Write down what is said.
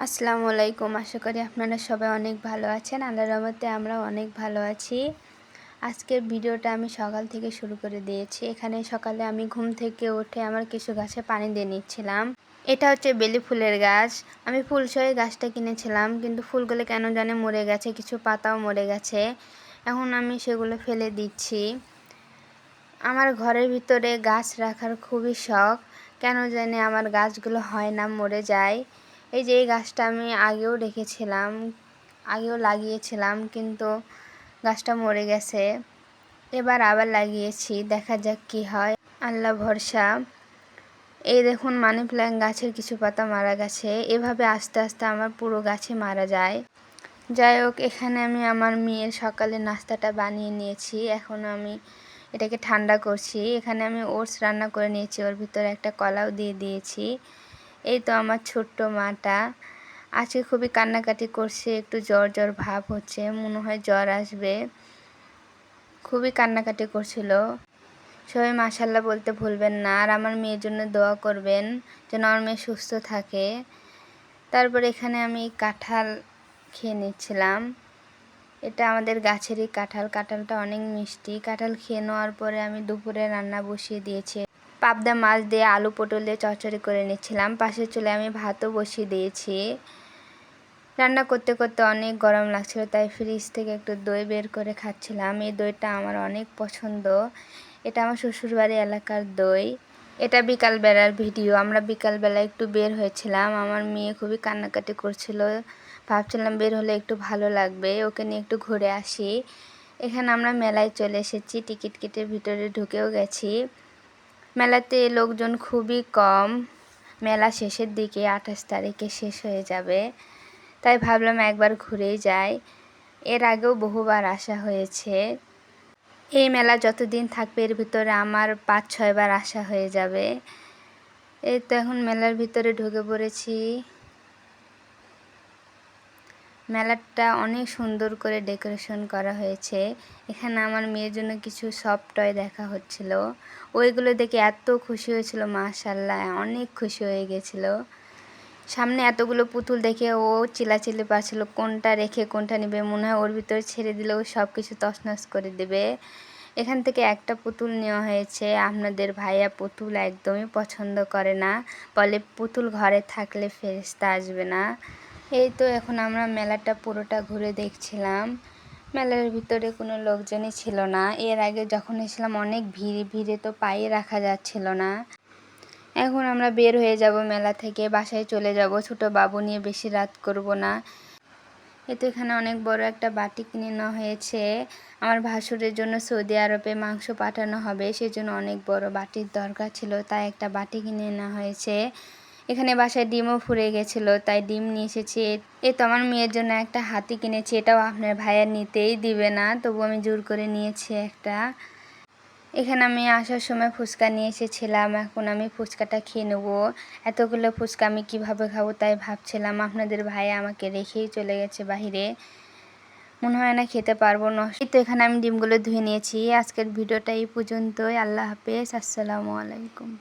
আসসালামু আলাইকুম। আশা করি আপনারা সবাই অনেক ভালো আছেন। আল্লাহর রহমতে আমরাও অনেক ভালো আছি। আজকের ভিডিওটা আমি সকাল থেকে শুরু করে দিয়েছি। এখানে সকালে আমি ঘুম থেকে উঠে আমার কিছু গাছে পানি দিয়ে নিচ্ছিলাম। এটা হচ্ছে বেলি ফুলের গাছ। আমি ফুলসহ গাছটা কিনেছিলাম, কিন্তু ফুলগুলো কেন জানি মরে গেছে, কিছু পাতাও মরে গেছে। এখন আমি সেগুলো ফেলে দিচ্ছি। আমার ঘরের ভিতরে গাছ রাখার খুবই শখ। কেন জানি আমার গাছগুলো হয় না, মরে যায়। এই যে এই গাছটা আমি আগেও আগেও লাগিয়েছিলাম, কিন্তু গাছটা মরে গেছে। এবার আবার লাগিয়েছি, দেখা যাক কি হয়, আল্লাহ ভরসা। এই দেখুন, মানি প্ল্যান্ট গাছের কিছু পাতা মারা গেছে। এভাবে আস্তে আস্তে আমার পুরো গাছে মারা যায়। যাই হোক, এখানে আমি আমার মেয়ের সকালে নাস্তাটা বানিয়ে নিয়েছি। এখন আমি এটাকে ঠান্ডা করছি। এখানে আমি ওটস রান্না করে নিয়েছি, ওর ভিতরে একটা কলাও দিয়ে দিয়েছি। এই তো আমার ছোট্ট মাটা আজকে খুবই কান্নাকাটি করছে, একটু জ্বর জ্বর ভাব হচ্ছে, মনে হয় জ্বর আসবে। খুবই কান্নাকাটি করছিল। সবাই মাশাআল্লাহ বলতে ভুলবেন না, আর আমার মেয়ের জন্য দোয়া করবেন যেন আমার মেয়ে সুস্থ থাকে। তারপর এখানে আমি কাঁঠাল খেয়ে নিচ্ছিলাম। এটা আমাদের গাছেরই কাঁঠাল। কাঁঠালটা অনেক মিষ্টি। কাঁঠাল খেয়ে নেওয়ার পরে আমি দুপুরে রান্না বসিয়ে দিয়েছি। পাবদা মাছ দিয়ে আলু পটল দিয়ে চচ্চড়ি করে নিচ্ছিলাম। পাশের চুলে আমি ভাতও বসিয়ে দিয়েছি। রান্না করতে করতে অনেক গরম লাগছিল, তাই ফ্রিজ থেকে একটু দই বের করে খাচ্ছিলাম। এই দইটা আমার অনেক পছন্দ। এটা আমার শ্বশুরবাড়ি এলাকার দই। এটা বিকালবেলার ভিডিও। আমরা বিকালবেলা একটু বের হয়েছিলাম। আমার মেয়ে খুবই কান্নাকাটি করছিল, ভাবছিলাম বের হলে একটু ভালো লাগবে, ওকে নিয়ে একটু ঘুরে আসি। এখানে আমরা মেলায় চলে এসেছি, টিকিট কেটে ভিতরে ঢুকেও গেছি। মেলাতে লোকজন খুবই কম। মেলা শেষের দিকে 28 তারিখে শেষ হয়ে যাবে, তাই ভাবলাম একবার ঘুরেই যাই। এর আগেও বহুবার আসা হয়েছে। এই মেলা যতদিন থাকবে এর ভিতরে আমার 5-6 বার আসা হয়ে যাবে। এই তো এখন মেলার ভিতরে ঢুকে পড়েছি। মেলাটা অনেক সুন্দর করে ডেকোরেশন করা হয়েছে। এখানে আমার মেয়ের জন্য কিছু সফট টয় দেখা হচ্ছিল। ওইগুলো দেখে এত খুশি হয়েছিল, মাশাআল্লাহ অনেক খুশি হয়ে গেছিল। সামনে এতগুলো পুতুল দেখে ও চিল্লাচিল্লি পাচ্ছিল, কোনটা রেখে কোনটা নেবে, মনে হয় ওর ভিতরে ছেড়ে দিলে ও সব কিছু তছনছ করে দেবে। এখান থেকে একটা পুতুল নেওয়া হয়েছে। আপনাদের ভাইয়া পুতুল একদমই পছন্দ করে না, বলে পুতুল ঘরে থাকলে ফেরেশতা আসবে না। এই তো এখন আমরা মেলাটা পুরোটা ঘুরে দেখছিলাম। মেলার ভিতরে কোনো লোকজনই ছিল না। এর আগে যখন এসেছিলাম অনেক ভিড়ে তো পায়ে রাখা যাচ্ছিল না। এখন আমরা বের হয়ে যাব মেলা থেকে, বাসায় চলে যাব। ছোট বাবু নিয়ে বেশি রাত করব না। তো এখানে অনেক বড় একটা বাটি কিনে নেওয়া হয়েছে। আমার ভাসুরের জন্য সৌদি আরবে মাংস পাঠানো হবে, সেজন্য অনেক বড় বাটির দরকার ছিল, তাই একটা বাটি কিনে নেওয়া হয়েছে। এখানে বাসায় ডিমও ফুরিয়ে গেছিলো, তাই ডিম নিয়ে এসেছি। এই তো আমার মেয়ের জন্য একটা হাতি কিনেছি। এটাও আপনার ভাইয়া নিতেই দিবে না, তবু আমি জোর করে নিয়েছি একটা। এখানে আমি আসার সময় ফুচকা নিয়ে এসেছিলাম। এখন আমি ফুচকাটা খেয়ে নেবো। এতগুলো ফুচকা আমি কিভাবে খাবো তাই ভাবছিলাম। আপনাদের ভাইয়া আমাকে রেখেই চলে গেছে বাহিরে, মনে হয় না খেতে পারবো না। তো এখানে আমি ডিমগুলো ধুয়ে নিয়েছি। আজকের ভিডিওটা এই পর্যন্তই। আল্লাহ হাফেজ, আসসালামু আলাইকুম।